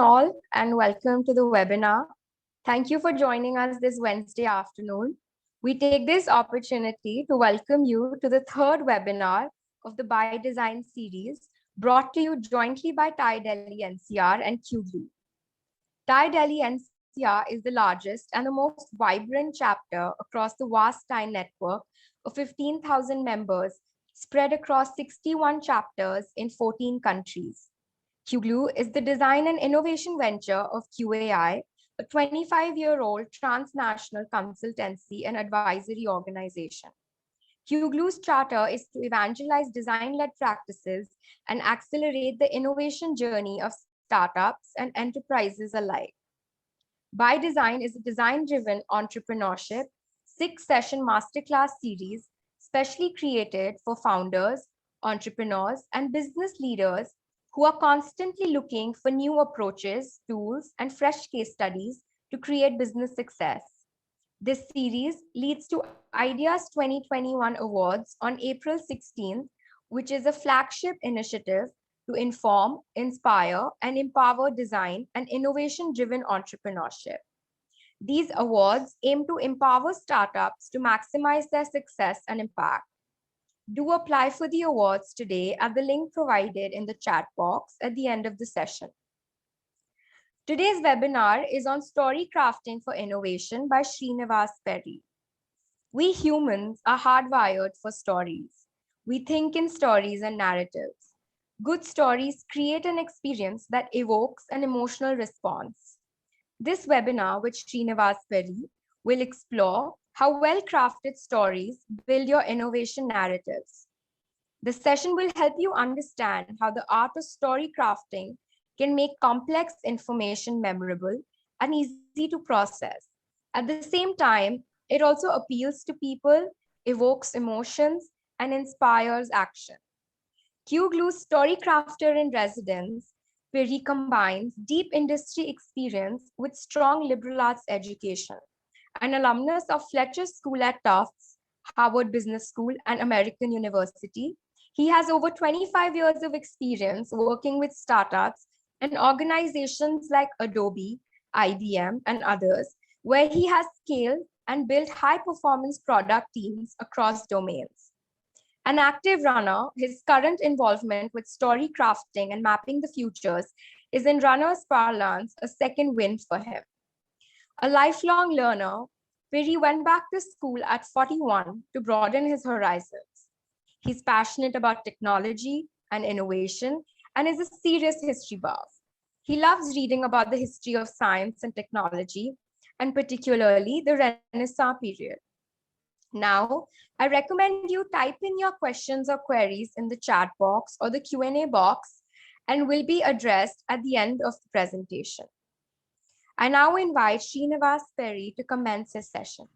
all, and welcome to the webinar. Thank you for joining us this Wednesday afternoon. We take this opportunity to welcome you to the third webinar of the By Design series, brought to you jointly by TiE Delhi NCR and QGLUE. TiE Delhi NCR is the largest and the most vibrant chapter across the vast TiE network of 15,000 members spread across 61 chapters in 14 countries. QGLUE is the design and innovation venture of QAI, a 25-year-old transnational consultancy and advisory organization. QGLUE's charter is to evangelize design-led practices and accelerate the innovation journey of startups and enterprises alike. By Design is a design-driven entrepreneurship 6-session masterclass series specially created for founders, entrepreneurs, and business leaders who are constantly looking for new approaches, tools, and fresh case studies to create business success. This series leads to Ideas 2021 Awards on April 16th, which is a flagship initiative to inform, inspire, and empower design and innovation-driven entrepreneurship. These awards aim to empower startups to maximize their success and impact. Do apply for the awards today at the link provided in the chat box at the end of the session. Today's webinar is on Storycrafting for Innovation by Srinivas Peri. We humans are hardwired for stories. We think in stories and narratives. Good stories create an experience that evokes an emotional response. This webinar with Srinivas Peri will explore how well-crafted stories build your innovation narratives. The session will help you understand how the art of story crafting can make complex information memorable and easy to process. At the same time, it also appeals to people, evokes emotions, and inspires action. QGLUE's story crafter in residence, Peri combines deep industry experience with strong liberal arts education. An alumnus of Fletcher School at Tufts, Harvard Business School, and American University, he has over 25 years of experience working with startups and organizations like Adobe, IBM, and others, where he has scaled and built high-performance product teams across domains. An active runner, his current involvement with story crafting and mapping the futures is, in runner's parlance, a second wind for him. A lifelong learner, Peri went back to school at 41 to broaden his horizons. He's passionate about technology and innovation and is a serious history buff. He loves reading about the history of science and technology, and particularly the Renaissance period. Now, I recommend you type in your questions or queries in the chat box or the Q&A box and will be addressed at the end of the presentation. I now invite Srinivas Peri to commence his session.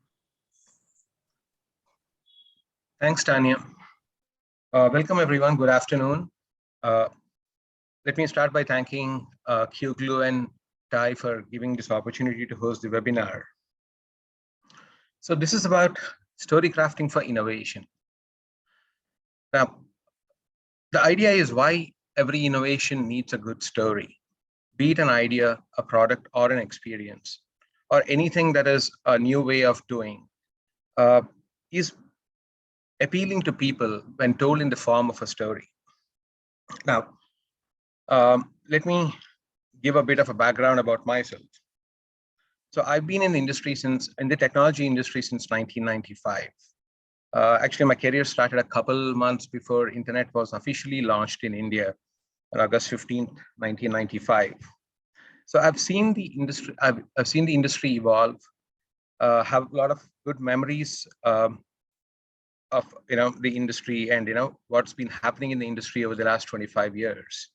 Thanks, Tanya. Welcome, everyone. Good afternoon. Let me start by thanking QGLUE and TiE for giving this opportunity to host the webinar. So this is about story crafting for innovation. Now, the idea is why every innovation needs a good story. Be it an idea, a product, or an experience, or anything that is a new way of doing, is appealing to people when told in the form of a story. Now, let me give a bit of a background about myself. So I've been in the technology industry since 1995. Actually, my career started a couple months before internet was officially launched in India on August 15th, 1995. So I've seen the industry. I've seen the industry evolve. Have a lot of good memories of the industry and what's been happening in the industry over the last 25 years.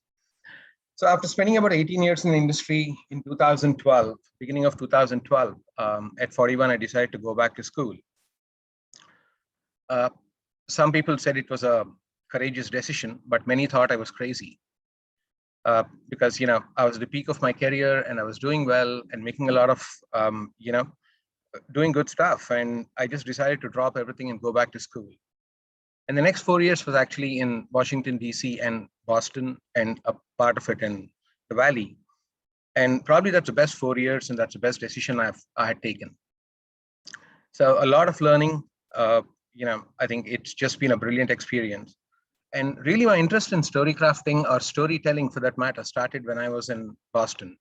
So after spending about 18 years in the industry, in 2012, beginning of 2012, at 41, I decided to go back to school. Some people said it was a courageous decision, but many thought I was crazy. Because I was at the peak of my career and I was doing well and making a lot of doing good stuff, and I just decided to drop everything and go back to school. And the next 4 years was actually in Washington, DC and Boston, and a part of it in the Valley. And probably that's the best 4 years, and that's the best decision I had taken. So a lot of learning, I think it's just been a brilliant experience. And really my interest in story crafting or storytelling for that matter started when I was in Boston.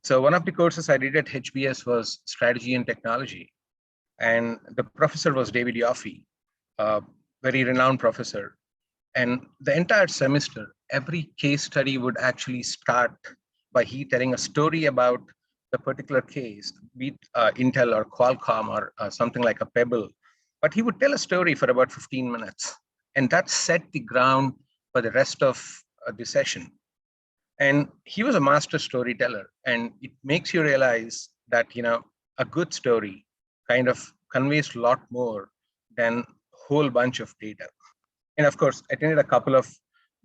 So one of the courses I did at HBS was strategy and technology. And the professor was David Yoffie, a very renowned professor. And the entire semester, every case study would actually start by he telling a story about the particular case, be it Intel or Qualcomm or something like a Pebble. But he would tell a story for about 15 minutes. And that set the ground for the rest of the session. And he was a master storyteller. And it makes you realize that, a good story kind of conveys a lot more than a whole bunch of data. And of course, I attended a couple of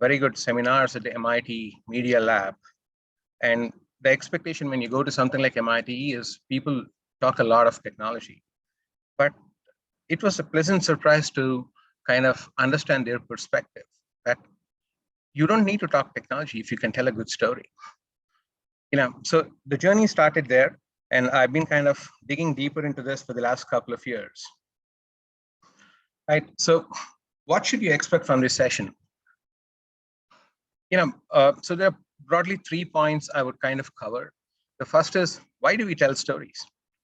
very good seminars at the MIT Media Lab. And the expectation when you go to something like MIT is people talk a lot of technology. But it was a pleasant surprise to kind of understand their perspective that you don't need to talk technology if you can tell a good story. So the journey started there, and I've been kind of digging deeper into this for the last couple of years. Right. So what should you expect from this session? So there are broadly 3 points I would kind of cover. The first is, why do we tell stories?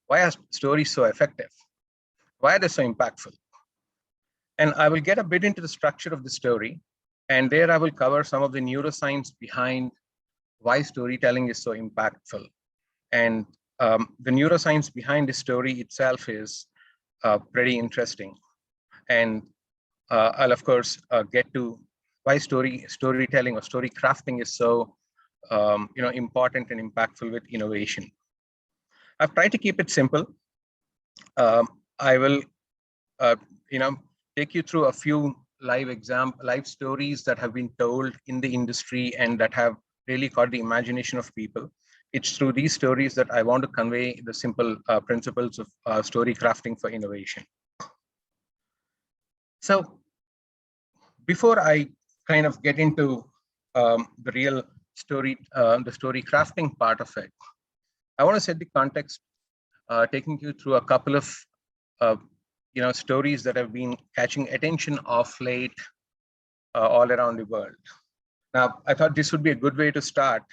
Why are stories so effective? Why are they so impactful? And I will get a bit into the structure of the story. And there I will cover some of the neuroscience behind why storytelling is so impactful. And the neuroscience behind the story itself is pretty interesting. And I'll of course get to why storytelling or story crafting is so important and impactful with innovation. I've tried to keep it simple. I will take you through a few live stories that have been told in the industry and that have really caught the imagination of people. It's through these stories that I want to convey the simple principles of story crafting for innovation. So before I kind of get into the real story, the story crafting part of it, I want to set the context, taking you through a couple of stories that have been catching attention of late all around the world. Now, I thought this would be a good way to start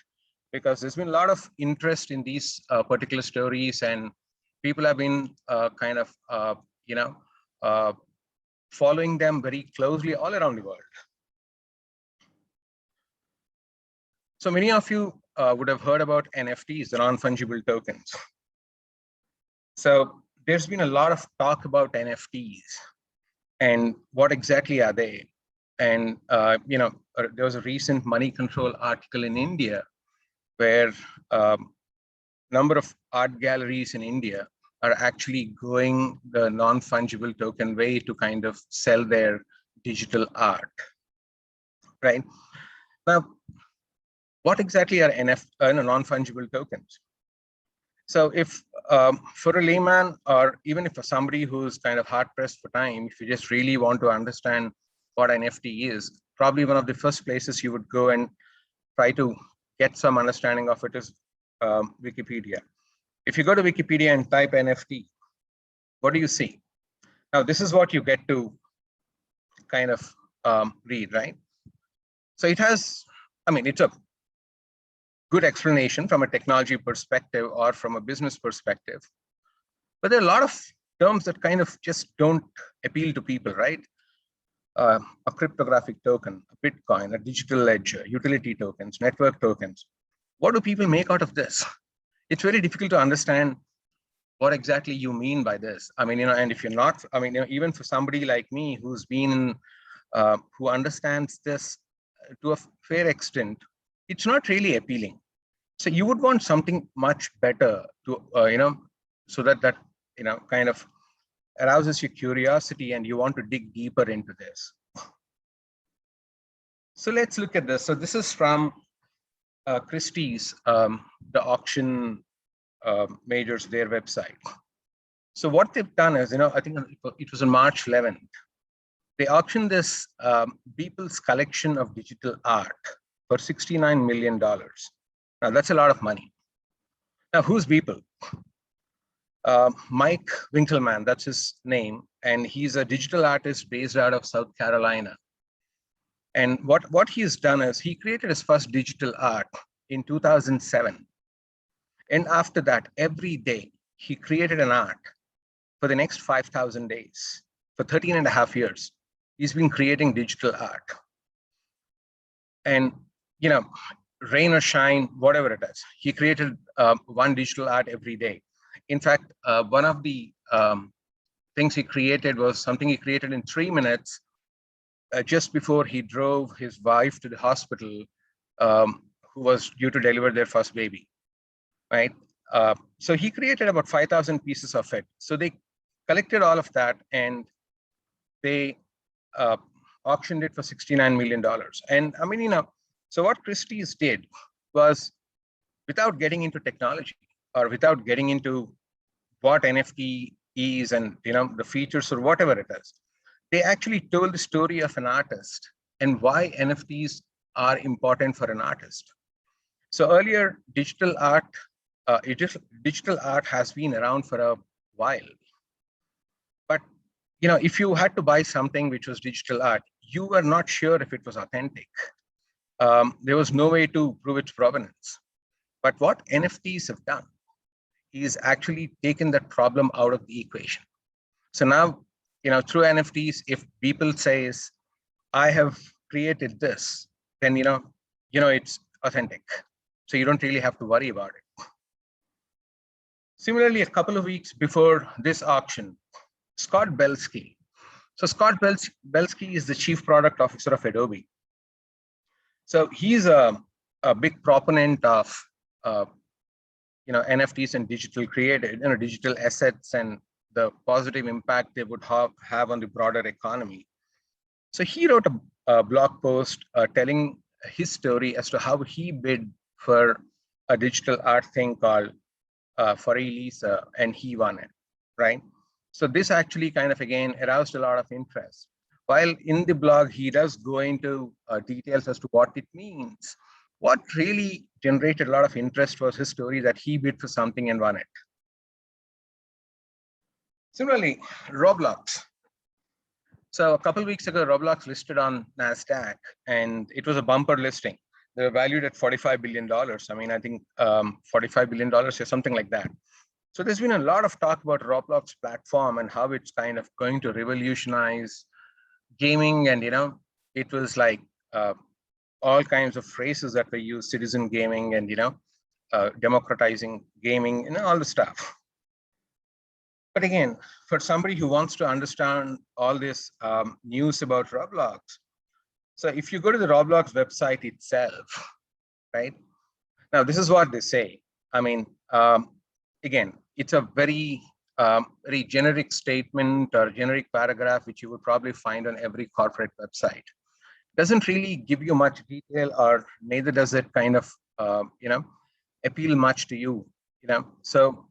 because there's been a lot of interest in these particular stories, and people have been following them very closely all around the world. So many of you would have heard about NFTs, the non-fungible tokens. So there's been a lot of talk about NFTs and what exactly are they? And there was a recent money control article in India where number of art galleries in India are actually going the non-fungible token way to kind of sell their digital art, right? Now, what exactly are non-fungible tokens? So if for a layman, or even if for somebody who's kind of hard pressed for time, if you just really want to understand what an NFT is, probably one of the first places you would go and try to get some understanding of it is Wikipedia. If you go to Wikipedia and type NFT, what do you see? Now, this is what you get to kind of read, right? So it has, it's a good explanation from a technology perspective or from a business perspective. But there are a lot of terms that kind of just don't appeal to people, right? A cryptographic token, a Bitcoin, a digital ledger, utility tokens, network tokens. What do people make out of this? It's very difficult to understand what exactly you mean by this. And if you're not, even for somebody like me who's been, who understands this to a fair extent, it's not really appealing. So you would want something much better to, so that kind of arouses your curiosity and you want to dig deeper into this. So let's look at this. So this is from Christie's, the auction majors, their website. So what they've done is, I think it was on March 11th, they auctioned this Beeple's collection of digital art for $69 million. Now that's a lot of money. Now, who's Beeple? Mike Winkleman, that's his name, and he's a digital artist based out of South Carolina. And what he's done is he created his first digital art in 2007. And after that, every day, he created an art for the next 5,000 days. For 13 and a half years, he's been creating digital art. And, you know, rain or shine, whatever it is, he created one digital art every day. In fact, one of the things he created was something he created in 3 minutes just before he drove his wife to the hospital, who was due to deliver their first baby, right? So he created about 5,000 pieces of it. So they collected all of that and they auctioned it for $69 million. And I mean, you know, so what Christie's did was, without getting into technology or without getting into what NFT is and, you know, the features or whatever it is, they actually told the story of an artist and why NFTs are important for an artist. So earlier, digital art has been around for a while. But, you know, if you had to buy something which was digital art, you were not sure if it was authentic. There was no way to prove its provenance. But what NFTs have done is actually taken that problem out of the equation. So now, you know, through NFTs, if people says, I have created this, then, you know, it's authentic. So you don't really have to worry about it. Similarly, a couple of weeks before this auction, Scott Belsky. So Scott Belsky is the chief product officer of Adobe. So he's a big proponent of NFTs and digital created, digital assets and the positive impact they would have on the broader economy. So he wrote a blog post telling his story as to how he bid for a digital art thing called for Elisa, and he won it, right? So this actually kind of, again, aroused a lot of interest. While in the blog, he does go into details as to what it means. What really generated a lot of interest was his story that he bid for something and won it. Similarly, Roblox. So a couple of weeks ago, Roblox listed on NASDAQ, and it was a bumper listing. They were valued at $45 billion. I mean, I think $45 billion or something like that. So there's been a lot of talk about Roblox platform and how it's kind of going to revolutionize gaming. And, it was like all kinds of phrases that were used, citizen gaming and, democratizing gaming and all the stuff. But again, for somebody who wants to understand all this news about Roblox, so if you go to the Roblox website itself, right? Now, this is what they say. I mean, again, it's a very generic statement or generic paragraph, which you would probably find on every corporate website. Doesn't really give you much detail, or neither does it kind of, appeal much to you, So,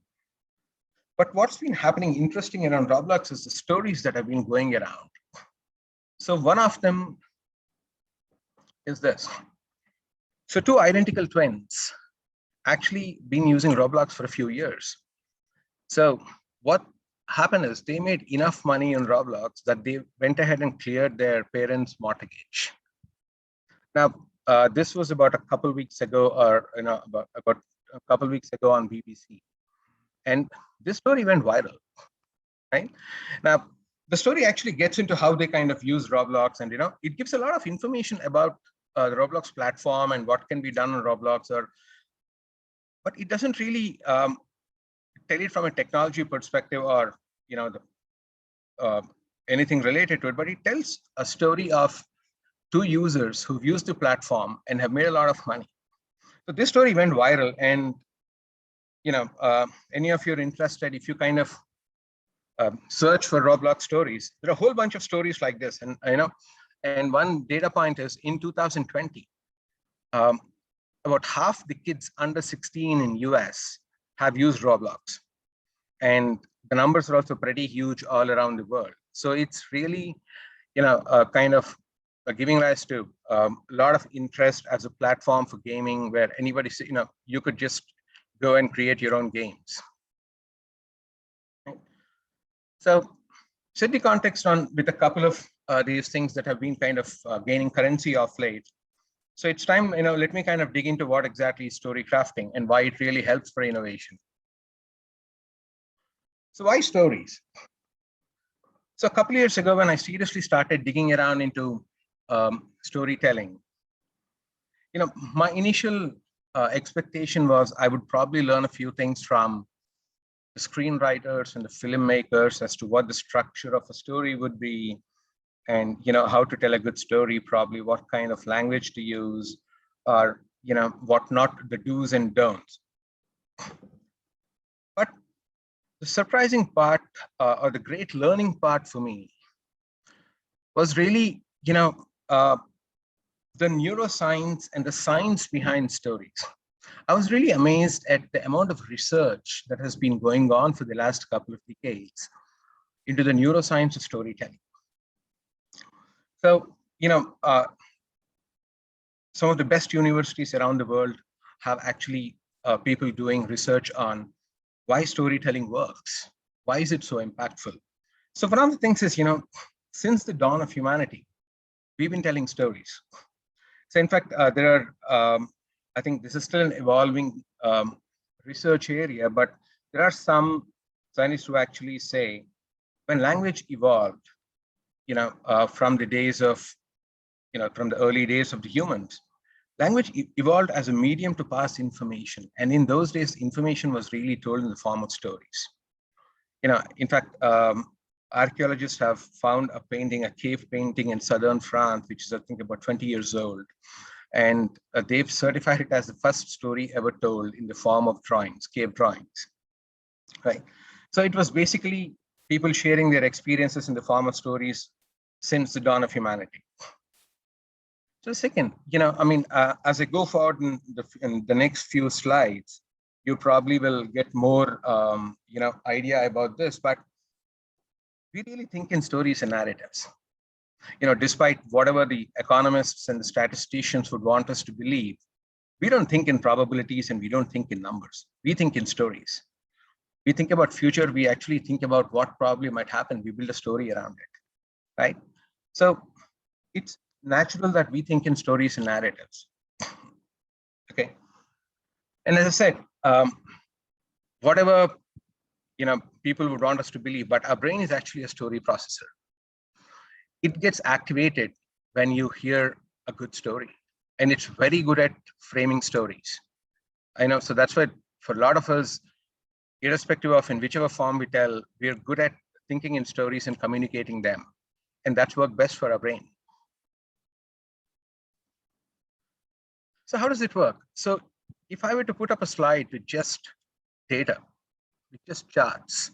but what's been happening interesting around Roblox is the stories that have been going around. So one of them is this. So two identical twins actually been using Roblox for a few years. So what happened is they made enough money on Roblox that they went ahead and cleared their parents' mortgage. Now, this was about a couple of weeks ago, or about a couple of weeks ago on BBC. And this story went viral, right? Now, the story actually gets into how they kind of use Roblox, and it gives a lot of information about the Roblox platform and what can be done on Roblox, but it doesn't really tell it from a technology perspective or anything related to it. But it tells a story of two users who've used the platform and have made a lot of money. So this story went viral, and any of you are interested, if you kind of search for Roblox stories, there are a whole bunch of stories like this. And and one data point is in 2020, about half the kids under 16 in US have used Roblox, and the numbers are also pretty huge all around the world. So it's really kind of giving rise to a lot of interest as a platform for gaming, where anybody you could just go and create your own games. Right? So set the context on with a couple of these things that have been kind of gaining currency of late. So it's time, let me kind of dig into what exactly is story crafting and why it really helps for innovation. So why stories? So a couple of years ago, when I seriously started digging around into storytelling, my initial expectation was I would probably learn a few things from the screenwriters and the filmmakers as to what the structure of a story would be, and how to tell a good story, probably what kind of language to use, or what not, the do's and don'ts. But the surprising part, or the great learning part for me, was really the neuroscience and the science behind stories. I was really amazed at the amount of research that has been going on for the last couple of decades into the neuroscience of storytelling. So, some of the best universities around the world have actually people doing research on why storytelling works. Why is it so impactful? So one of the things is, since the dawn of humanity, we've been telling stories. So in fact, there are, I think this is still an evolving research area, but there are some scientists who actually say when language evolved, from the days of, from the early days of the humans, language evolved as a medium to pass information. And in those days, information was really told in the form of stories. In fact, archaeologists have found a painting, a cave painting in southern France, which is, I think, about 20 years old. And they've certified it as the first story ever told in the form of drawings, cave drawings, right? So it was basically people sharing their experiences in the form of stories since the dawn of humanity. So second, as I go forward in the next few slides, you probably will get more, idea about this, but we really think in stories and narratives. Despite whatever the economists and the statisticians would want us to believe, we don't think in probabilities and we don't think in numbers. We think in stories. We think about future. We actually think about what probably might happen. We build a story around it, right? So it's natural that we think in stories and narratives. Okay. And as I said, whatever people would want us to believe, but our brain is actually a story processor. It gets activated when you hear a good story, and it's very good at framing stories. I know, so that's why for a lot of us, irrespective of in whichever form we tell, we're good at thinking in stories and communicating them, and that's worked best for our brain. So how does it work? So if I were to put up a slide with just data, with just charts,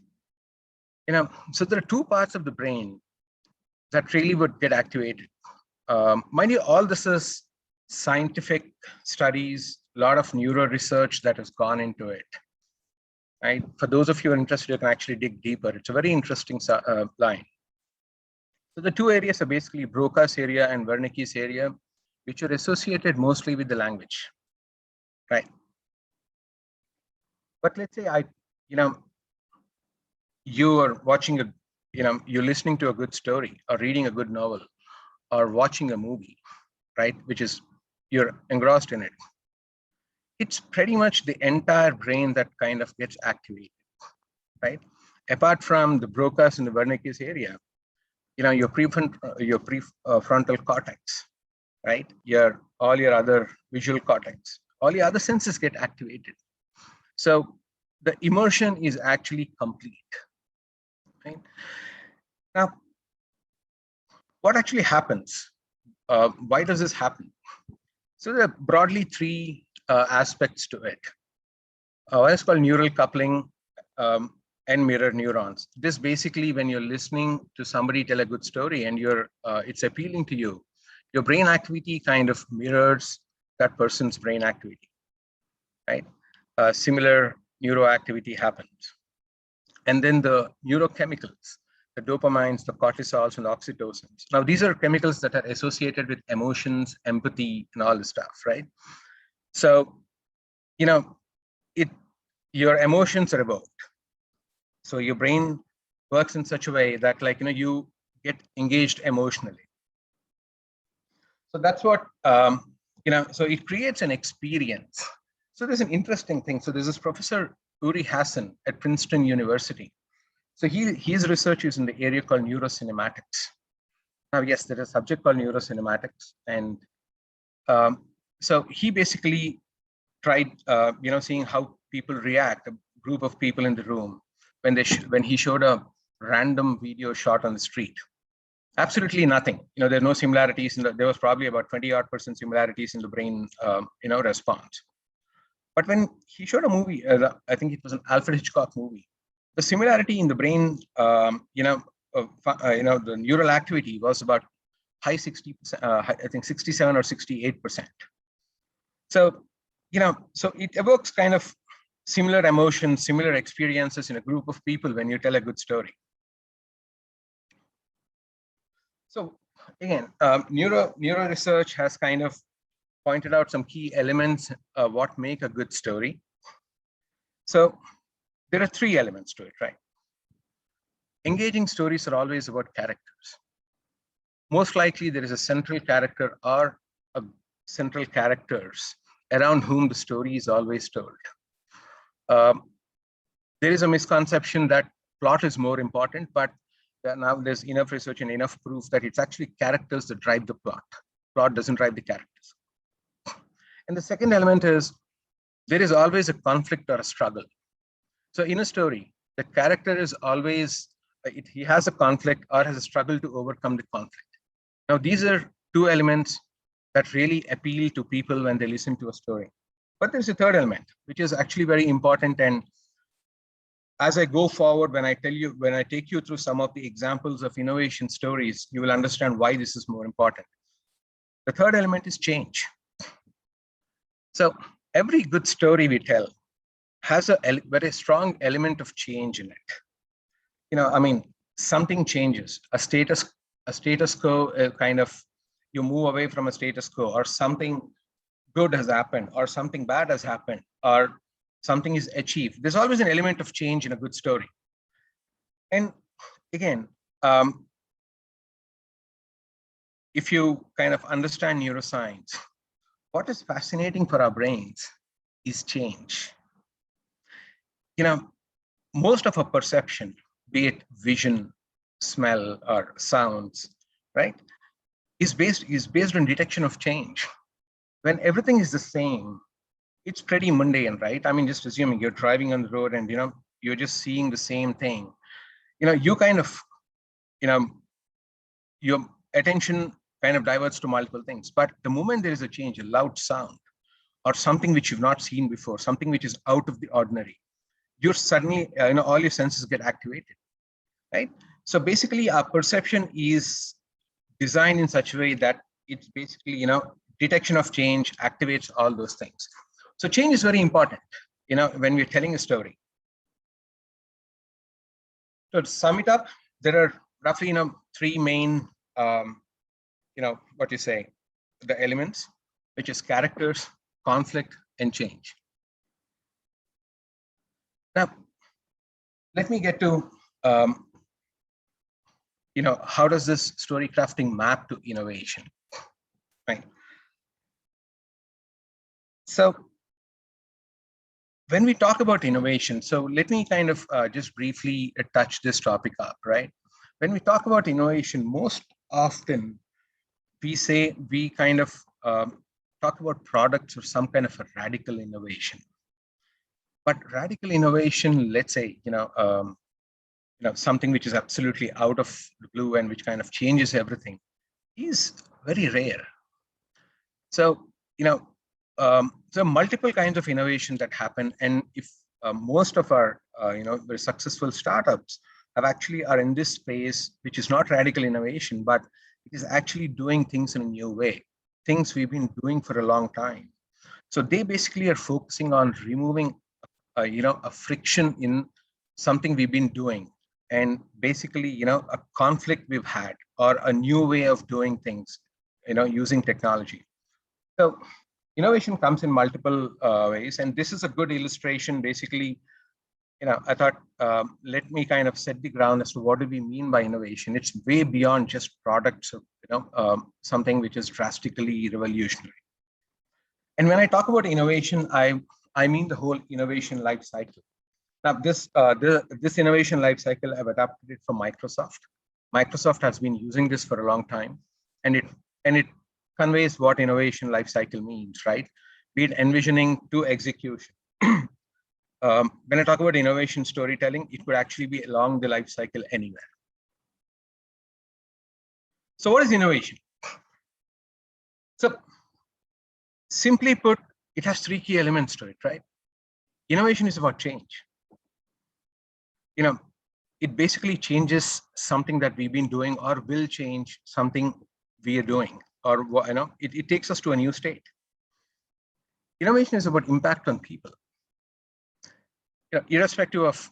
so there are two parts of the brain that really would get activated. Mind you, all this is scientific studies, a lot of neuro research that has gone into it. Right? For those of you who are interested, you can actually dig deeper. It's a very interesting line. So the two areas are basically Broca's area and Wernicke's area, which are associated mostly with the language, right? But let's say you are watching you're listening to a good story or reading a good novel or watching a movie, right? Which is, you're engrossed in it. It's pretty much the entire brain that kind of gets activated, right? Apart from the Broca's and the Wernicke's area, your prefrontal cortex, right? All your other visual cortex, all your other senses get activated. So the immersion is actually complete, right? Now, what actually happens? Why does this happen? So there are broadly three aspects to it. One is called neural coupling and mirror neurons. This basically, when you're listening to somebody tell a good story and it's appealing to you, your brain activity kind of mirrors that person's brain activity, right? Similar neuroactivity happens. And then the neurochemicals, the dopamines, the cortisols, and the oxytocins. Now, these are chemicals that are associated with emotions, empathy, and all this stuff, right? So, your emotions are evoked. So your brain works in such a way that, like, you get engaged emotionally. So that's what, so it creates an experience. So there's an interesting thing. So there's this Professor Uri Hassan at Princeton University. So his research is in the area called neurocinematics. Now, yes, there is a subject called neurocinematics. And so he basically tried, seeing how people react, a group of people in the room, when he showed a random video shot on the street. Absolutely nothing. There are no similarities. There was probably about 20% similarities in the brain, response. But when he showed a movie, I think it was an Alfred Hitchcock movie, the similarity in the brain, the neural activity was about high 60%, I think 67 or 68%. So, so it evokes kind of similar emotions, similar experiences in a group of people when you tell a good story. So again, neuro research has kind of pointed out some key elements of what make a good story. So there are 3 elements to it, right? Engaging stories are always about characters. Most likely there is a central character or a central characters around whom the story is always told. There is a misconception that plot is more important, but now there's enough research and enough proof that it's actually characters that drive the plot. Plot doesn't drive the characters. And the second element is there is always a conflict or a struggle. So in a story, the character is always, he has a conflict or has a struggle to overcome the conflict. Now, these are 2 elements that really appeal to people when they listen to a story. But there's a third element, which is actually very important. And as I go forward, when I take you through some of the examples of innovation stories, you will understand why this is more important. The third element is change. So every good story we tell has a very strong element of change in it. Something changes, a status quo, kind of, you move away from a status quo, or something good has happened, or something bad has happened, or something is achieved. There's always an element of change in a good story. And again, if you kind of understand neuroscience, what is fascinating for our brains is change. Most of our perception, be it vision, smell, or sounds, right, is based on detection of change. When everything is the same, it's pretty mundane, right? Just assuming you're driving on the road and you're just seeing the same thing. You kind of, your attention kind of diverts to multiple things. But the moment there is a change, a loud sound, or something which you've not seen before, something which is out of the ordinary, you're suddenly, all your senses get activated, right? So basically, our perception is designed in such a way that it's basically, detection of change activates all those things. So change is very important, when we're telling a story. So to sum it up, there are roughly, 3 main, the elements, which is characters, conflict, and change. Now, let me get to, how does this story crafting map to innovation, right? So when we talk about innovation, so let me kind of just briefly touch this topic up, right? When we talk about innovation, most often we kind of talk about products or some kind of a radical innovation. But radical innovation, let's say, something which is absolutely out of the blue and which kind of changes everything, is very rare. So, so multiple kinds of innovation that happen, and if most of our, very successful startups are in this space, which is not radical innovation, but it is actually doing things in a new way, things we've been doing for a long time. So they basically are focusing on removing, a friction in something we've been doing, and basically, a conflict we've had, or a new way of doing things, using technology. So, innovation comes in multiple ways, and this is a good illustration. Basically, I thought, let me kind of set the ground as to what do we mean by innovation. It's way beyond just products of, something which is drastically revolutionary. And when I talk about innovation, I mean the whole innovation life cycle. Now, this innovation life cycle, I've adapted it from Microsoft. Microsoft has been using this for a long time, and it conveys what innovation life cycle means, right? Be it envisioning to execution. When I talk about innovation storytelling, it could actually be along the life cycle anywhere. So what is innovation? So simply put, it has three key elements to it, right? Innovation is about change. It basically changes something that we've been doing, or will change something we are doing, or it takes us to a new state. Innovation is about impact on people. Irrespective of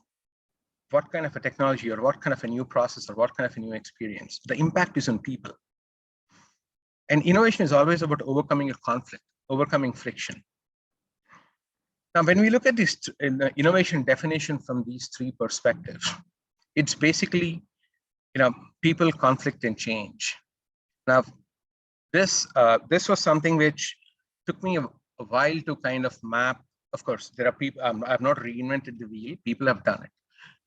what kind of a technology or what kind of a new process or what kind of a new experience, the impact is on people. And innovation is always about overcoming a conflict, overcoming friction. Now, when we look at this innovation definition from these three perspectives, it's basically, people, conflict, and change. Now, this was something which took me a while to kind of map. Of course, there are people, I've not reinvented the wheel, people have done it.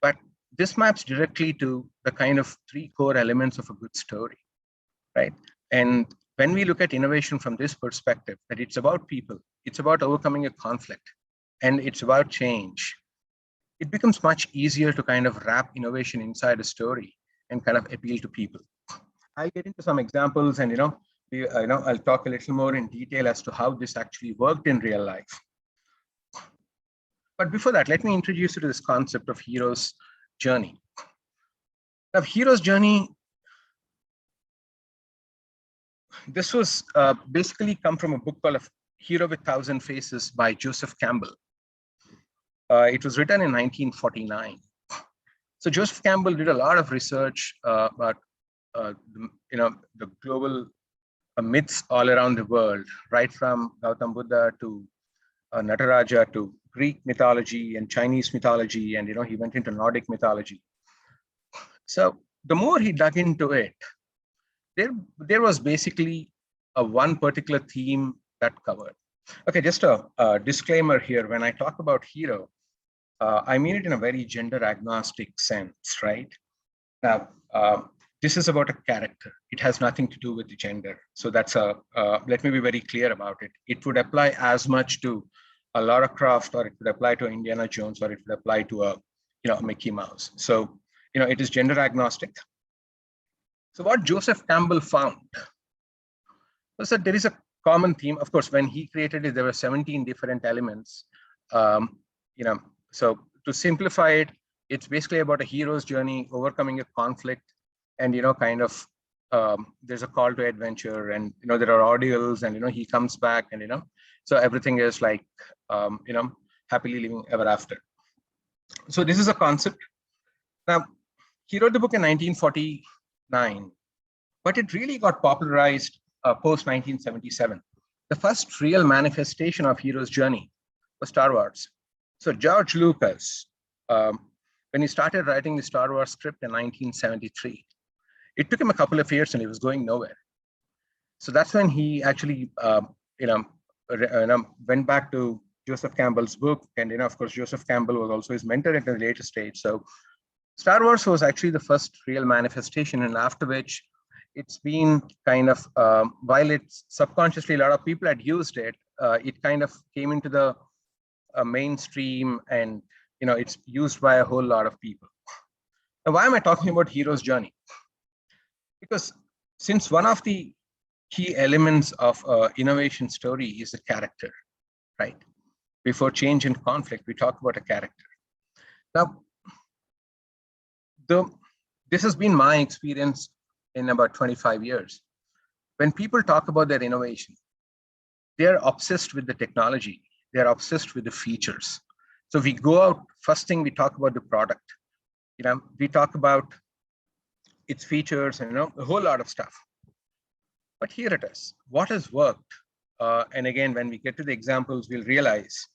But this maps directly to the kind of three core elements of a good story, right? And when we look at innovation from this perspective, that it's about people, it's about overcoming a conflict, and it's about change, it becomes much easier to kind of wrap innovation inside a story and kind of appeal to people. I'll get into some examples, and I'll talk a little more in detail as to how this actually worked in real life. But before that, let me introduce you to this concept of hero's journey. Now, hero's journey, this was basically come from a book called A Hero with 1,000 Faces by Joseph Campbell. It was written in 1949. So Joseph Campbell did a lot of research about the global myths all around the world, right from Gautam Buddha to Nataraja to Greek mythology and Chinese mythology, and he went into Nordic mythology. So the more he dug into it, there was basically one particular theme that covered. Okay, just a disclaimer here. When I talk about hero, I mean it in a very gender agnostic sense, right? Now, this is about a character. It has nothing to do with the gender. So that's let me be very clear about it. It would apply as much to a Lara Croft, or it would apply to Indiana Jones, or it would apply to a Mickey Mouse. So it is gender agnostic. So what Joseph Campbell found was that there is a common theme. Of course, when he created it, there were 17 different elements. So to simplify it, it's basically about a hero's journey, overcoming a conflict, and there's a call to adventure, and there are ordeals, and he comes back, and so everything is like happily living ever after. So this is a concept. Now, he wrote the book in 1949, but it really got popularized post 1977. The first real manifestation of hero's journey was Star Wars. So George Lucas, when he started writing the Star Wars script in 1973, it took him a couple of years and he was going nowhere. So that's when he actually, went back to Joseph Campbell's book. And, of course, Joseph Campbell was also his mentor at a later stage. So Star Wars was actually the first real manifestation, and after which it's been kind of, while it's subconsciously a lot of people had used it, it kind of came into the mainstream, and it's used by a whole lot of people. Now, why am I talking about hero's journey? Because since one of the key elements of innovation story is a character, right? Before change and conflict, we talk about a character. Now, this has been my experience in about 25 years. When people talk about their innovation, they're obsessed with the technology. They're obsessed with the features. So we go out, first thing we talk about the product. We talk about its features and a whole lot of stuff. But here it is. What has worked and again, when we get to the examples, we'll realize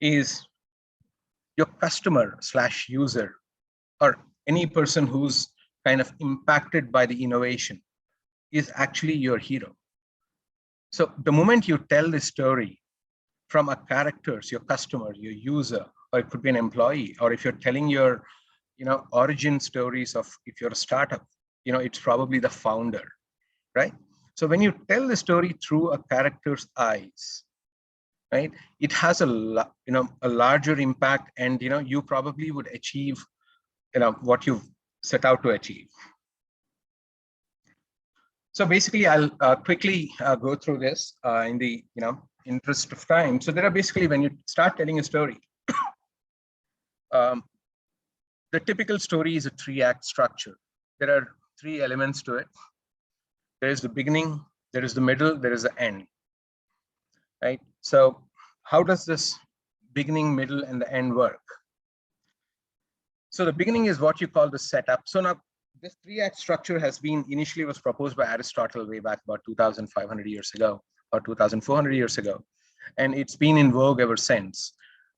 is your customer / user, or any person who's kind of impacted by the innovation is actually your hero. So the moment you tell the story from a characters, your customer, your user, or it could be an employee, or if you're telling your, origin stories of if you're a startup, it's probably the founder, right? So when you tell the story through a character's eyes, right, it has a larger impact, and you probably would achieve what you've set out to achieve. So basically, I'll quickly go through this in the interest of time. So there are basically, when you start telling a story, the typical story is a 3-act structure. There are 3 elements to it. There is the beginning, there is the middle, there is the end, right? So how does this beginning, middle, and the end work? So the beginning is what you call the setup. So now this 3-act structure has been initially was proposed by Aristotle way back about 2,500 years ago or 2,400 years ago, and it's been in vogue ever since.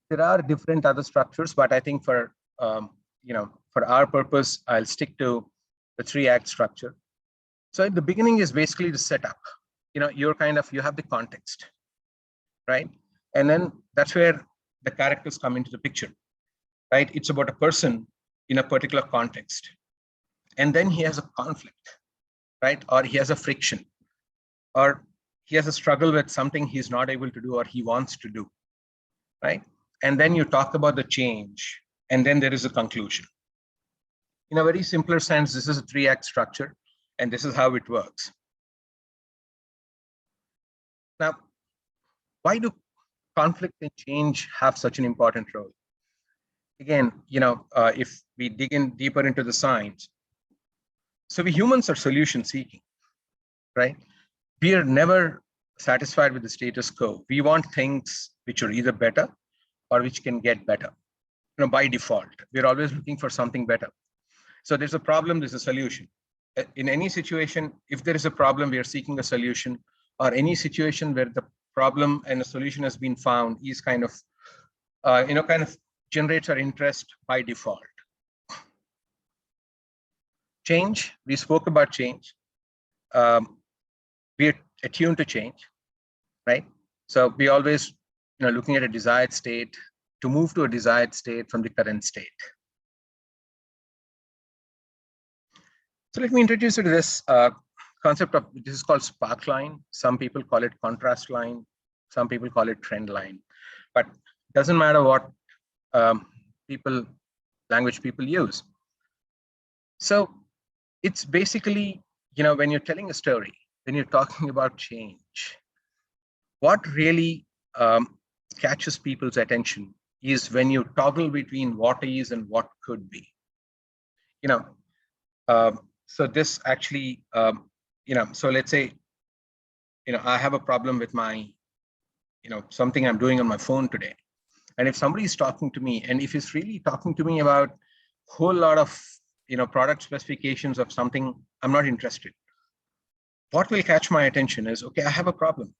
There are different other structures, but I think for for our purpose, I'll stick to the 3-act structure. So at the beginning is basically the setup. You have the context, right? And then that's where the characters come into the picture, right? It's about a person in a particular context. And then he has a conflict, right? Or he has a friction, or he has a struggle with something he's not able to do or he wants to do, right? And then you talk about the change, and then there is a conclusion. In a very simpler sense, this is a 3-act structure, and this is how it works. Now, why do conflict and change have such an important role? Again, if we dig in deeper into the science, so we humans are solution seeking, right? We are never satisfied with the status quo. We want things which are either better or which can get better. By default, we're always looking for something better. So there's a problem, there's a solution. In any situation, if there is a problem, we are seeking a solution, or any situation where the problem and a solution has been found is kind of generates our interest by default. Change, we spoke about change. We are attuned to change, right? So we always, looking at a desired state to move to a desired state from the current state. So let me introduce you to this concept of, this is called spark line. Some people call it contrast line. Some people call it trend line, but it doesn't matter what language people use. So it's basically, when you're telling a story, when you're talking about change, what really catches people's attention is when you toggle between what is and what could be. So this actually, so let's say, I have a problem with my, something I'm doing on my phone today. And if somebody is talking to me, and if he's really talking to me about a whole lot of, product specifications of something I'm not interested, what will catch my attention is, okay, I have a problem,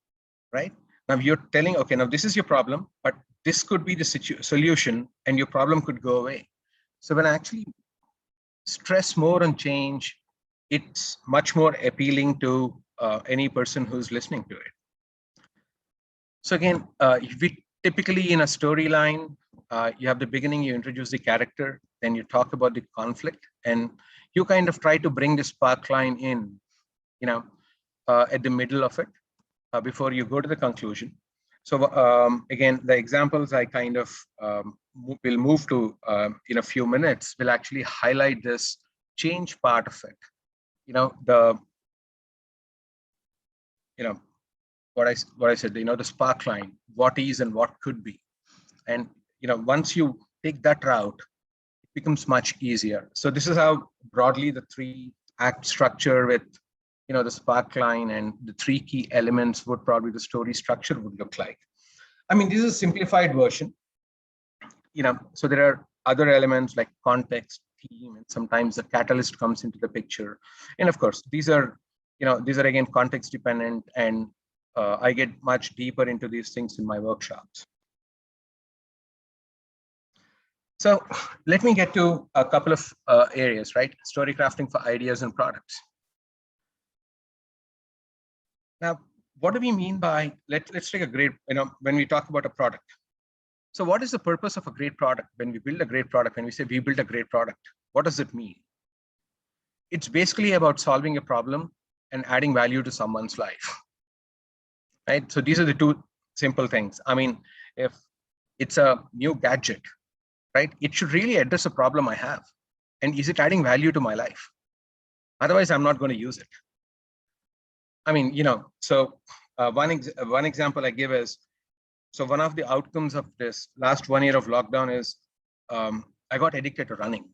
right? Now you're telling, okay, now this is your problem, but this could be the solution and your problem could go away. So when I actually stress more on change, it's much more appealing to any person who's listening to it. So again, we typically in a storyline, you have the beginning, you introduce the character, then you talk about the conflict, and you kind of try to bring the spark line in, at the middle of it, before you go to the conclusion. So again, the examples I kind of will move to in a few minutes will actually highlight this change part of it. What I said, the spark line, what is and what could be. And, once you take that route, it becomes much easier. So this is how broadly the 3-act structure with, the spark line and the 3 key elements would probably the story structure would look like. I mean, this is a simplified version, so there are other elements like context, theme, and sometimes the catalyst comes into the picture. And of course, these are again context dependent, and I get much deeper into these things in my workshops. So let me get to a couple of areas, right? Story crafting for ideas and products. Now, what do we mean by, let's take a great, when we talk about a product. So what is the purpose of a great product? When we build a great product, when we say we build a great product, what does it mean? It's basically about solving a problem and adding value to someone's life, right? So these are the two simple things. I mean, if it's a new gadget, right, it should really address a problem I have. And is it adding value to my life? Otherwise, I'm not going to use it. I mean, so one example I give is, so one of the outcomes of this last 1 year of lockdown is I got addicted to running.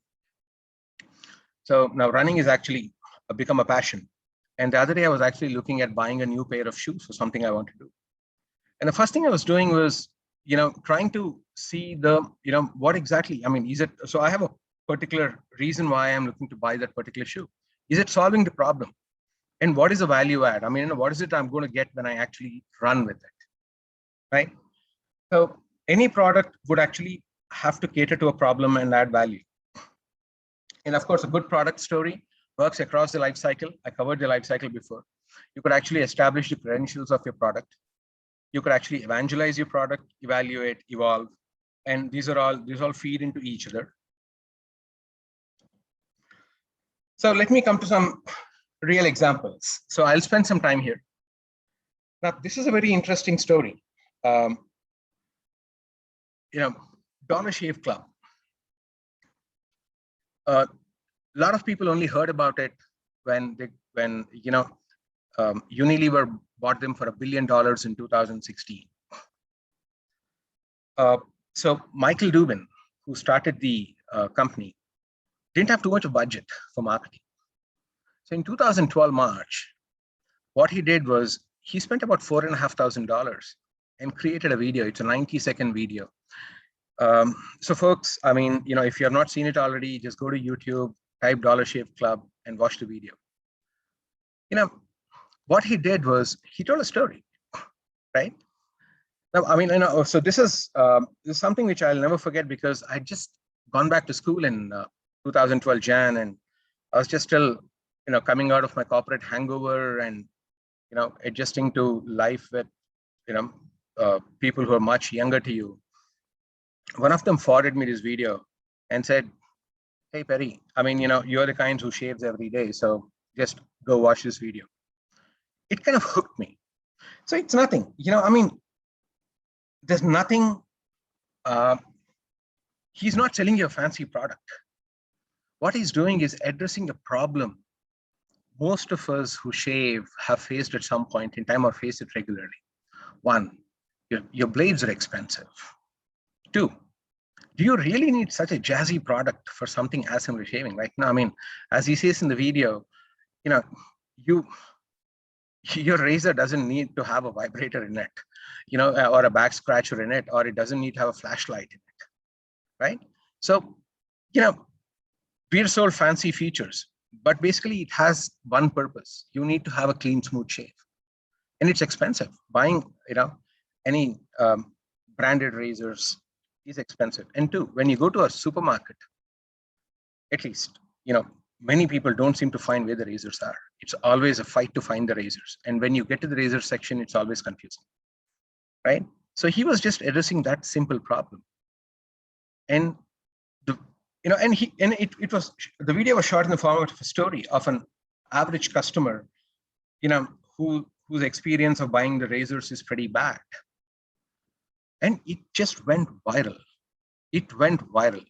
So now running is actually become a passion. And the other day I was actually looking at buying a new pair of shoes for something I want to do. And the first thing I was doing was, trying to see the, what exactly, I mean, is it, so I have a particular reason why I'm looking to buy that particular shoe. Is it solving the problem? And what is the value add? I mean, what is it I'm going to get when I actually run with it, right? So any product would actually have to cater to a problem and add value. And of course, a good product story works across the life cycle. I covered the life cycle before. You could actually establish the credentials of your product. You could actually evangelize your product, evaluate, evolve, and these all feed into each other. So let me come to some real examples. So I'll spend some time here. Now, this is a very interesting story. Dollar Shave Club. A lot of people only heard about it when Unilever bought them for $1 billion in 2016. So Michael Dubin, who started the company, didn't have too much of budget for marketing. So in 2012 March, what he did was he spent about $4,500 and created a video. It's a 90-second video. So folks, I mean, if you have not seen it already, just go to YouTube, type Dollar Shave Club and watch the video. What he did was he told a story, right? Now, I mean, so this is something which I'll never forget because I just gone back to school in 2012 Jan, and I was just still, coming out of my corporate hangover and, adjusting to life with, people who are much younger to you. One of them forwarded me this video and said, "Hey, Peri, I mean, you're the kinds who shaves every day, so just go watch this video." It kind of hooked me. So it's nothing, I mean, there's nothing, he's not selling you a fancy product. What he's doing is addressing a problem most of us who shave have faced at some point in time or face it regularly. One, your blades are expensive. Two, do you really need such a jazzy product for something as simple as shaving? Like, no, I mean, as he says in the video, your razor doesn't need to have a vibrator in it, or a back scratcher in it, or it doesn't need to have a flashlight in it, right? So, we're sold fancy features, but basically it has one purpose. You need to have a clean, smooth shave, and it's expensive. Buying, any branded razors is expensive. And two, when you go to a supermarket, at least, many people don't seem to find where the razors are. It's always a fight to find the razors. And when you get to the razor section, it's always confusing, right? So he was just addressing that simple problem. And it was, the video was shot in the format of a story of an average customer, whose experience of buying the razors is pretty bad. And it just went viral. It went viral.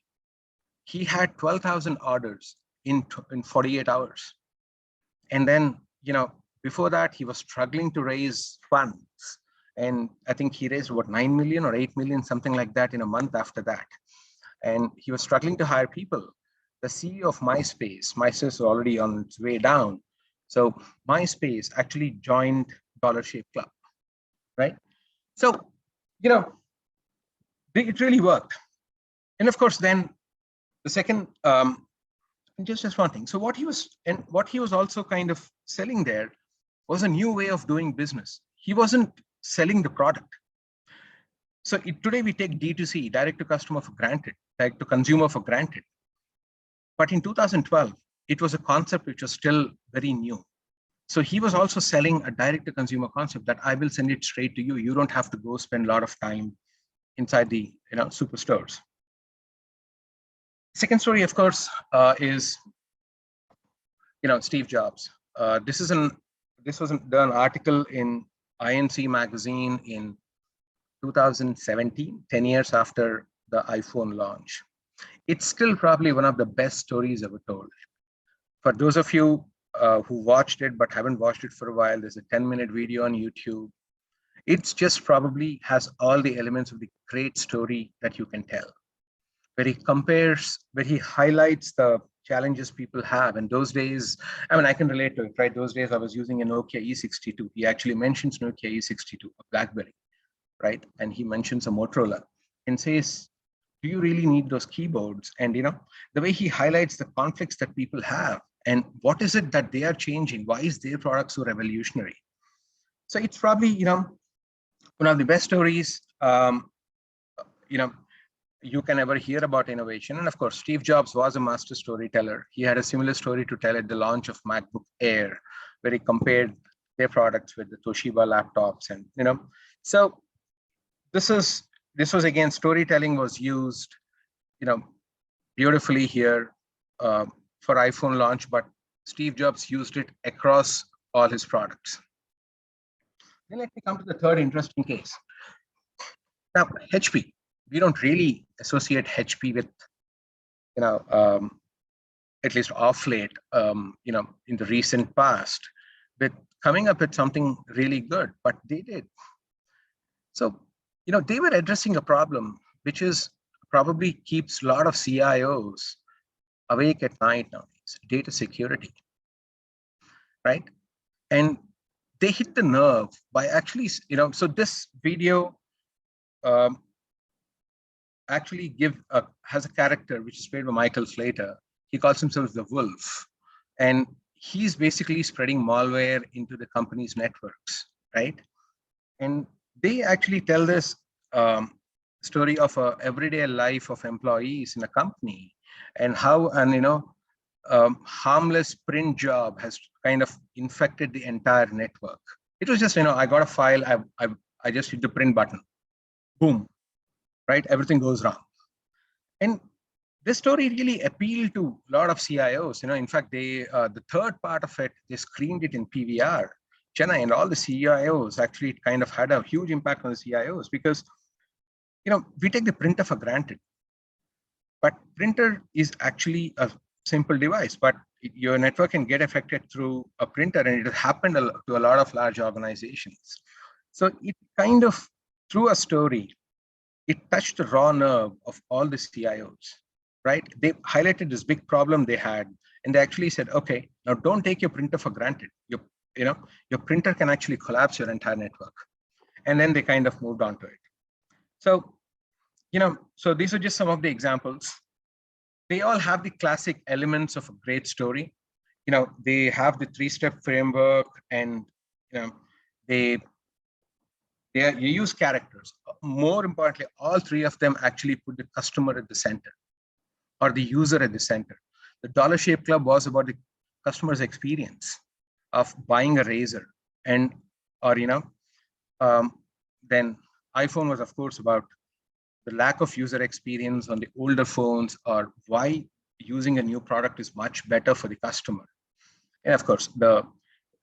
He had 12,000 orders in 48 hours. And then, before that, he was struggling to raise funds. And I think he raised what, 9 million or 8 million, something like that in a month after that. And he was struggling to hire people. The CEO of MySpace is already on its way down. So MySpace actually joined Dollar Shave Club, right? So, it really worked. And of course, then the second, just one thing. So what he was also kind of selling there was a new way of doing business. he wasn't selling the product. So today we take D2C, direct to customer, for granted, direct to consumer for granted. But in 2012, it was a concept which was still very new. So he was also selling a direct to consumer concept that I will send it straight to you. You don't have to go spend a lot of time inside the superstores. Second story, of course, is Steve Jobs. This was an article in INC magazine in 2017, 10 years after the iPhone launch. It's still probably one of the best stories ever told. For those of you who watched it but haven't watched it for a while, there's a 10-minute video on YouTube. It's just probably has all the elements of the great story that you can tell, where he highlights the challenges people have. And those days, I can relate to it, right? Those days I was using a Nokia E62. He actually mentions Nokia E62, a BlackBerry, right? And he mentions a Motorola and says, do you really need those keyboards? And the way he highlights the conflicts that people have and what is it that they are changing? Why is their product so revolutionary? So it's probably, one of the best stories, you can ever hear about innovation. And of course, Steve Jobs was a master storyteller. He had a similar story to tell at the launch of MacBook Air, where he compared their products with the Toshiba laptops. And, so this was again, storytelling was used, beautifully here for iPhone launch, but Steve Jobs used it across all his products. Then let me come to the third interesting case. Now, HP. We don't really associate HP with, at least off late, in the recent past, with coming up with something really good, but they did. So, they were addressing a problem which is probably keeps a lot of CIOs awake at night nowadays, data security, right? And they hit the nerve by actually, so this video actually has a character which is played by Michael Slater. He calls himself the Wolf, and he's basically spreading malware into the company's networks, right? And they actually tell this story of a everyday life of employees in a company, and how harmless print job has kind of infected the entire network. It was just, I got a file, I just hit the print button, boom, right? Everything goes wrong. And this story really appealed to a lot of CIOs. In fact, the third part of it, they screened it in PVR, Chennai, and all the CIOs actually kind of had a huge impact on the CIOs because, we take the printer for granted. But printer is actually a simple device, but your network can get affected through a printer, and it has happened to a lot of large organizations. So it kind of, through a story, it touched the raw nerve of all the CIOs, right? They highlighted this big problem they had, and they actually said, okay, now don't take your printer for granted. Your printer can actually collapse your entire network. And then they kind of moved on to it. So, so these are just some of the examples. They all have the classic elements of a great story. They have the 3-step framework, and, you use characters. More importantly, all three of them actually put the customer at the center or the user at the center. The Dollar Shave Club was about the customer's experience of buying a razor, and, then iPhone was, of course, about the lack of user experience on the older phones, or why using a new product is much better for the customer. And of course, the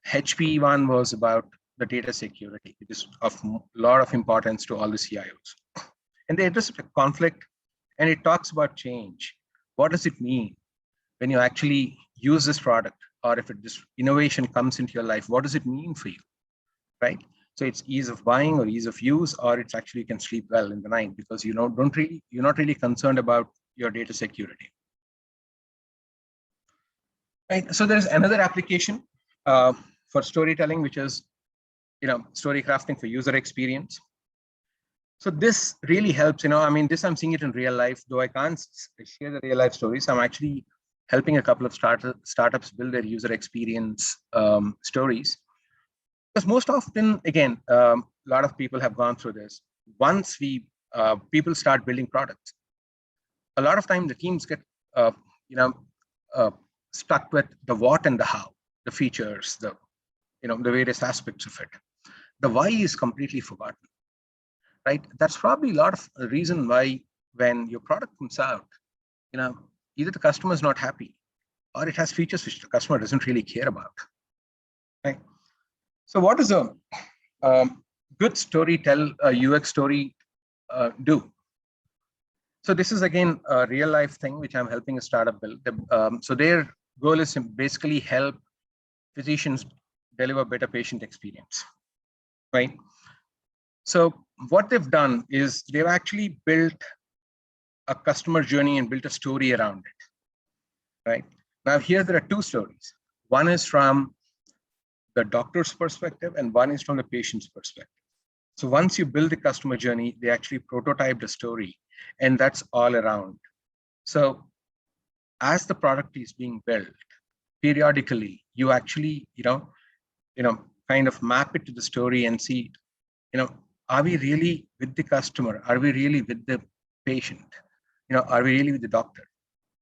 HP one was about the data security, which is of a lot of importance to all the CIOs. And they address a conflict, and it talks about change. What does it mean when you actually use this product, or if this innovation comes into your life, what does it mean for you, right? So it's ease of buying or ease of use, or it's actually you can sleep well in the night because you're not really concerned about your data security. Right. So there's another application for storytelling, which is story crafting for user experience. So this really helps. This I'm seeing it in real life, though I can't share the real life stories. I'm actually helping a couple of startups build their user experience stories. Because most often, again, a lot of people have gone through this. Once people start building products, a lot of time the teams get, you know, uh, stuck with the what and the how, the features, the various aspects of it. The why is completely forgotten, right? That's probably a lot of reason why when your product comes out, either the customer is not happy or it has features which the customer doesn't really care about, right? So what does a good story tell a UX story do? So this is again a real life thing which I'm helping a startup build. So their goal is to basically help physicians deliver better patient experience, right? So what they've done is they've actually built a customer journey and built a story around it, right? Now here there are two stories. One is from the doctor's perspective and one is from the patient's perspective. So once you build the customer journey, they actually prototyped a story and that's all around. So as the product is being built, periodically, you actually, kind of map it to the story and see, are we really with the customer? Are we really with the patient? Are we really with the doctor,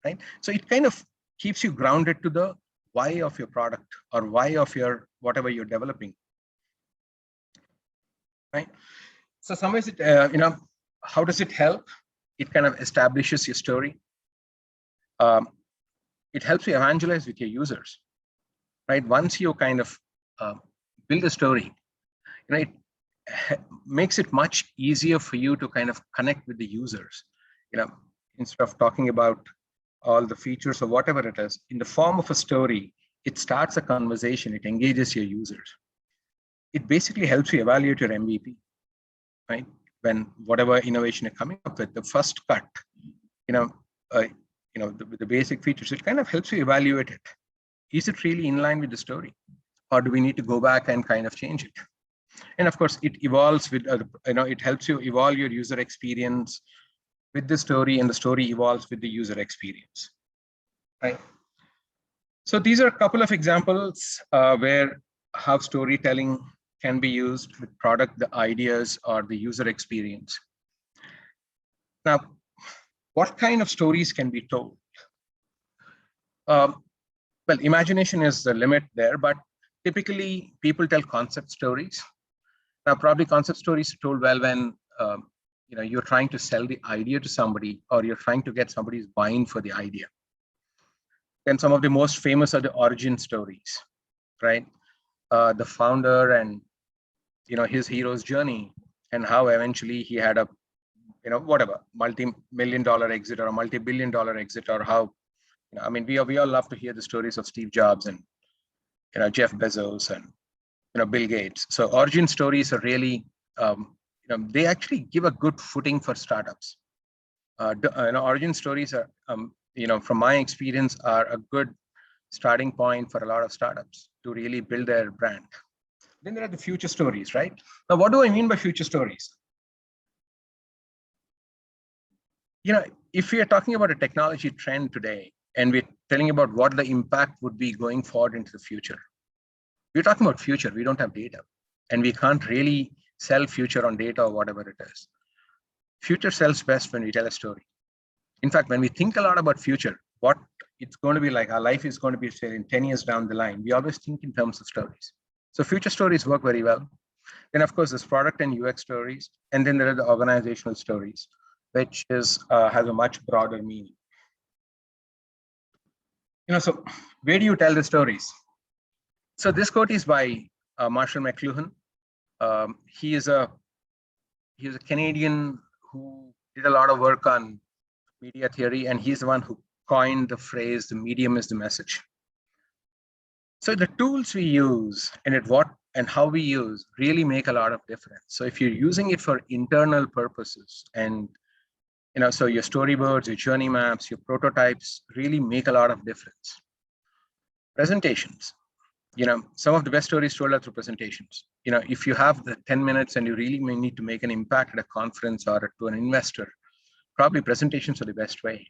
right? So it kind of keeps you grounded to the why of your product or why of your whatever you're developing, right? So summarize it, how does it help? It kind of establishes your story. It helps you evangelize with your users, right? Once you kind of build a story, it makes it much easier for you to kind of connect with the users, instead of talking about all the features or whatever it is in the form of a story. It starts a conversation, it engages your users. It basically helps you evaluate your MVP, right? When whatever innovation you're coming up with, the first cut, the basic features, it kind of helps you evaluate it. Is it really in line with the story, or do we need to go back and kind of change it? And of course, it evolves with, it helps you evolve your user experience with the story, and the story evolves with the user experience, right? So these are a couple of examples where how storytelling can be used with product, the ideas, or the user experience. Now, what kind of stories can be told? Well, imagination is the limit there, but typically people tell concept stories. Now, probably concept stories are told well when you're trying to sell the idea to somebody, or you're trying to get somebody's buy-in for the idea. Then some of the most famous are the origin stories, right? The founder and his hero's journey, and how eventually he had a whatever multi-million-dollar exit or a multi-billion-dollar exit, or how I mean we all love to hear the stories of Steve Jobs and Jeff Bezos and Bill Gates. So origin stories are really they actually give a good footing for startups. Origin stories are from my experience are a good starting point for a lot of startups to really build their brand. Then there are the future stories, right? Now, what do I mean by future stories? If we are talking about a technology trend today, and we're telling about what the impact would be going forward into the future, we're talking about future. We don't have data, and we can't really sell future on data or whatever it is. Future sells best when we tell a story. In fact, when we think a lot about future, what it's going to be like, our life is going to be, say, in 10 years down the line, we always think in terms of stories. So future stories work very well. Then, of course, there's product and UX stories, and then there are the organizational stories, which is has a much broader meaning. So where do you tell the stories? So this quote is by Marshall McLuhan. He is a Canadian who did a lot of work on media theory, and he's the one who coined the phrase, the medium is the message. So the tools we use and how we use really make a lot of difference. So if you're using it for internal purposes, and so your storyboards, your journey maps, your prototypes really make a lot of difference. Presentations, some of the best stories told are through presentations. If you have the 10 minutes and you really may need to make an impact at a conference or to an investor, probably presentations are the best way.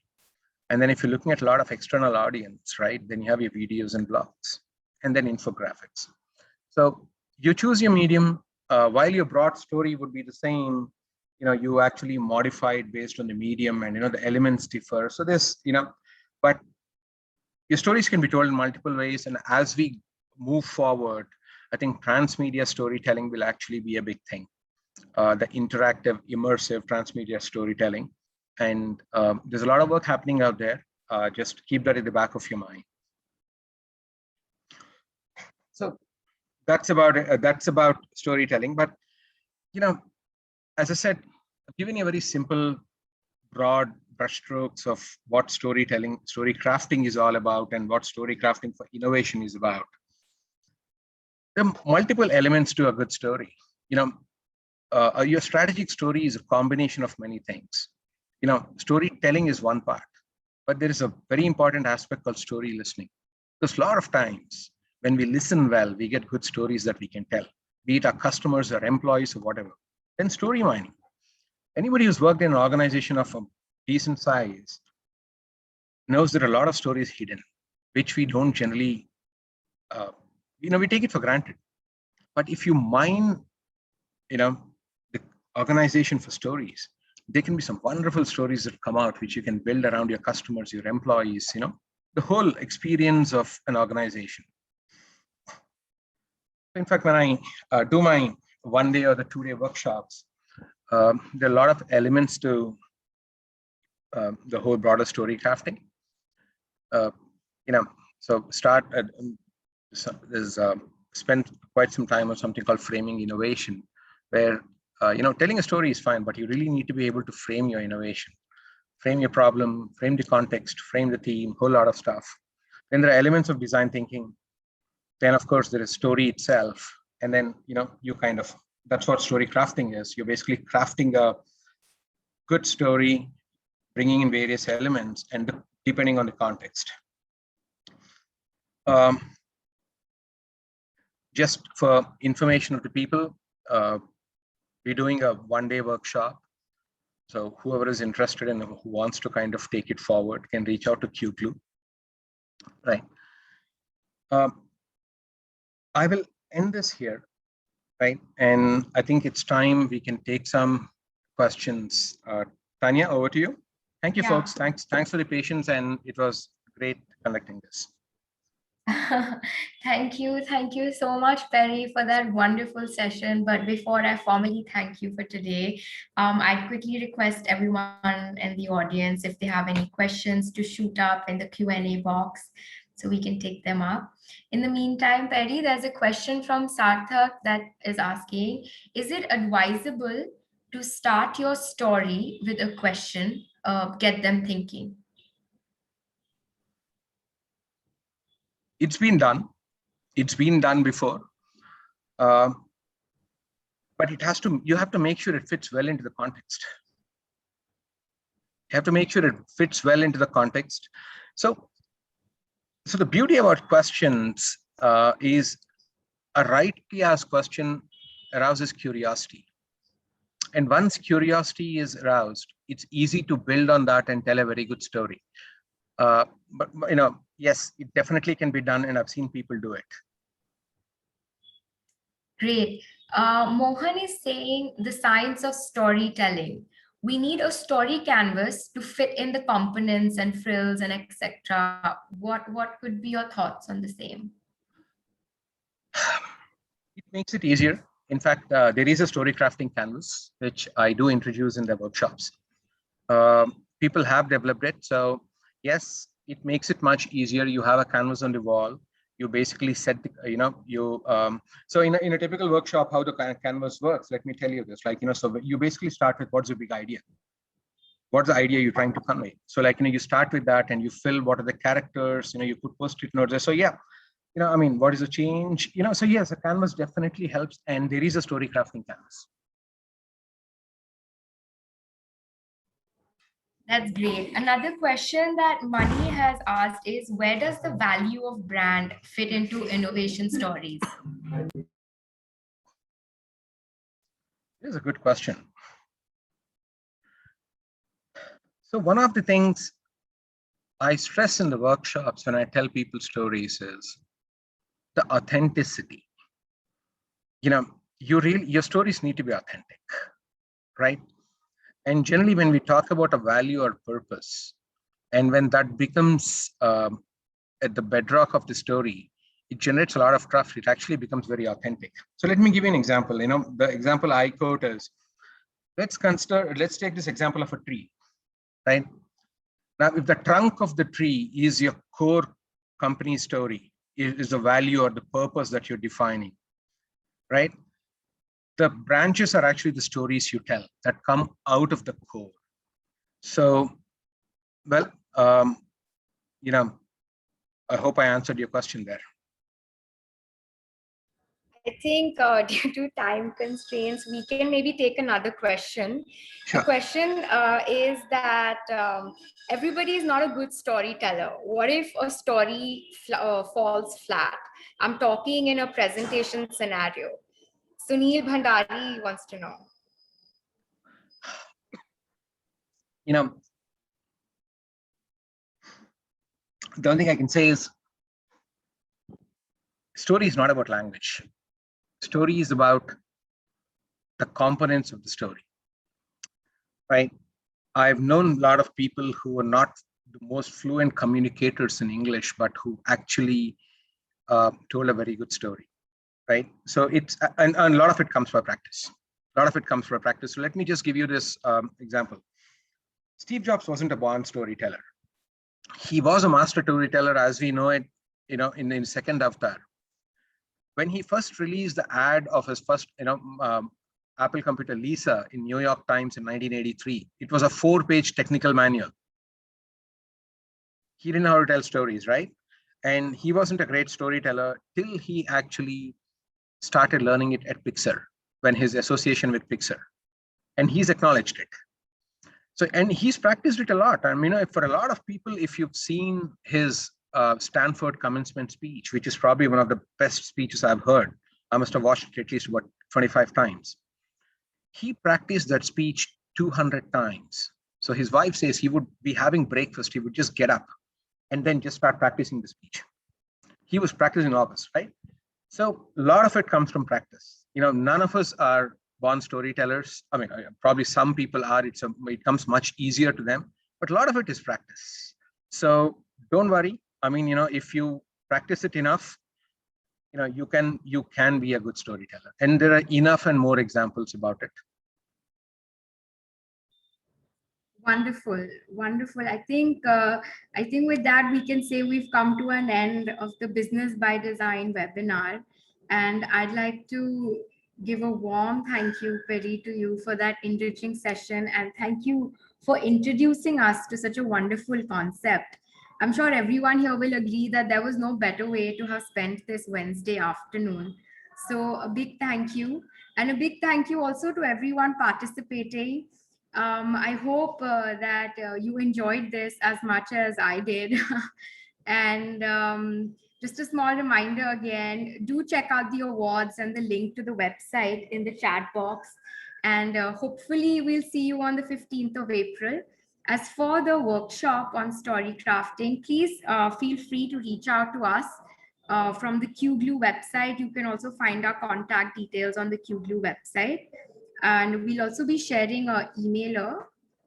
And then if you're looking at a lot of external audience, right, then you have your videos and blogs, and then infographics. So you choose your medium. While your broad story would be the same, you actually modify it based on the medium, and the elements differ. So this, but your stories can be told in multiple ways. And as we move forward, I think transmedia storytelling will actually be a big thing. The interactive, immersive transmedia storytelling. And there's a lot of work happening out there. Just keep that in the back of your mind. So that's about storytelling. But as I said, I've given you a very simple, broad brushstrokes of what story crafting is all about, and what story crafting for innovation is about. There are multiple elements to a good story. Your strategic story is a combination of many things. Storytelling is one part, but there is a very important aspect called story listening. Because a lot of times when we listen well, we get good stories that we can tell, be it our customers or employees or whatever. Then story mining. Anybody who's worked in an organization of a decent size knows there are a lot of stories hidden, which we don't generally, we take it for granted. But if you mine, the organization for stories, there can be some wonderful stories that come out, which you can build around your customers, your employees, the whole experience of an organization. In fact, when I do my 1 day or the 2 day workshops, there are a lot of elements to the whole broader story crafting. So start at there's spent quite some time on something called framing innovation, where telling a story is fine, but you really need to be able to frame your innovation, frame your problem, frame the context, frame the theme, whole lot of stuff. Then there are elements of design thinking. Then of course there is story itself, and then that's what story crafting is. You're basically crafting a good story, bringing in various elements, and depending on the context. Just for information of the people, we're doing a 1 day workshop. So whoever is interested and who wants to kind of take it forward can reach out to QGLUE. Right. I will end this here, right? And I think it's time we can take some questions. Tanya, over to you. Thank you, folks. Thanks for the patience, and it was great conducting this. Thank you so much, Peri, for that wonderful session. But before I formally thank you for today, I'd quickly request everyone in the audience, if they have any questions, to shoot up in the Q&A box so we can take them up. In the meantime, Peri, there's a question from Sarthak that is asking, is it advisable to start your story with a question, get them thinking? It's been done. It's been done before. But you have to make sure it fits well into the context. You have to make sure it fits well into the context. So the beauty about questions is a rightly asked question arouses curiosity. And once curiosity is aroused, it's easy to build on that and tell a very good story. But yes, it definitely can be done, and I've seen people do it. Great. Mohan is saying the science of storytelling. We need a story canvas to fit in the components and frills and etc. What could be your thoughts on the same? It makes it easier. In fact, there is a story crafting canvas, which I do introduce in the workshops. People have developed it. So yes, it makes it much easier. You have a canvas on the wall. You basically set, so in a typical workshop, how the canvas works, let me tell you this, so you basically start with what's the big idea? What's the idea you're trying to convey? So you start with that and you fill what are the characters, you put post-it notes there. So yeah, what is the change? So yes, a canvas definitely helps, and there is a story crafting canvas. That's great. Another question that Mani has asked is, where does the value of brand fit into innovation stories? This is a good question. So one of the things I stress in the workshops when I tell people stories is the authenticity. your stories need to be authentic, right? And generally, when we talk about a value or purpose, and when that becomes at the bedrock of the story, it generates a lot of trust. It actually becomes very authentic. So let me give you an example. The example I quote is, let's take this example of a tree, right? Now, if the trunk of the tree is your core company story, is the value or the purpose that you're defining, right? The branches are actually the stories you tell that come out of the core. So, well, I hope I answered your question there. I think due to time constraints, we can maybe take another question. Sure. The question is that everybody is not a good storyteller. What if a story falls flat? I'm talking in a presentation scenario. Sunil Bhandari wants to know. The only thing I can say is, story is not about language. Story is about the components of the story, right? I've known a lot of people who are not the most fluent communicators in English, but who actually told a very good story, right? So it's, and a lot of it comes from practice. A lot of it comes from practice. So let me just give you this example. Steve Jobs wasn't a born storyteller. He was a master storyteller as we know it, in the second avatar. When he first released the ad of his first, Apple computer Lisa in New York Times in 1983, it was a 4-page technical manual. He didn't know how to tell stories, right? And he wasn't a great storyteller till he actually started learning it at Pixar, when his association with Pixar, and he's acknowledged it. So, and he's practiced it a lot. I mean, for a lot of people, if you've seen his Stanford commencement speech, which is probably one of the best speeches I've heard, I must have watched it at least about 25 times. He practiced that speech 200 times. So his wife says he would be having breakfast, he would just get up and then just start practicing the speech. He was practicing all this, right? So a lot of it comes from practice. None of us are born storytellers. I mean, probably some people are. It comes much easier to them, but a lot of it is practice. So don't worry. I mean, if you practice it enough, you can be a good storyteller, and there are enough and more examples about it. Wonderful, wonderful. I think with that we can say we've come to an end of the Business by Design webinar, and I'd like to give a warm thank you, Peri, to you for that enriching session, and thank you for introducing us to such a wonderful concept. I'm sure everyone here will agree that there was no better way to have spent this Wednesday afternoon. So a big thank you, and a big thank you also to everyone participating. I hope that you enjoyed this as much as I did. And just a small reminder again, do check out the awards and the link to the website in the chat box. And hopefully we'll see you on the 15th of April. As for the workshop on story crafting, please feel free to reach out to us from the QGLUE website. You can also find our contact details on the QGLUE website. And we'll also be sharing an emailer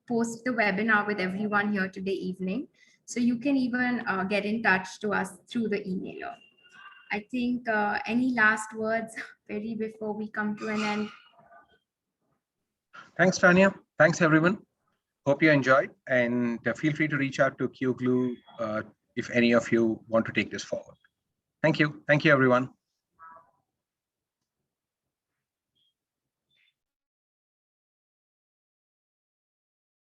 post the webinar with everyone here today evening. So you can even get in touch to us through the emailer. I think any last words, Peri, before we come to an end? Thanks, Tanya. Thanks, everyone. Hope you enjoyed, and feel free to reach out to QGLUE if any of you want to take this forward. Thank you. Thank you, everyone.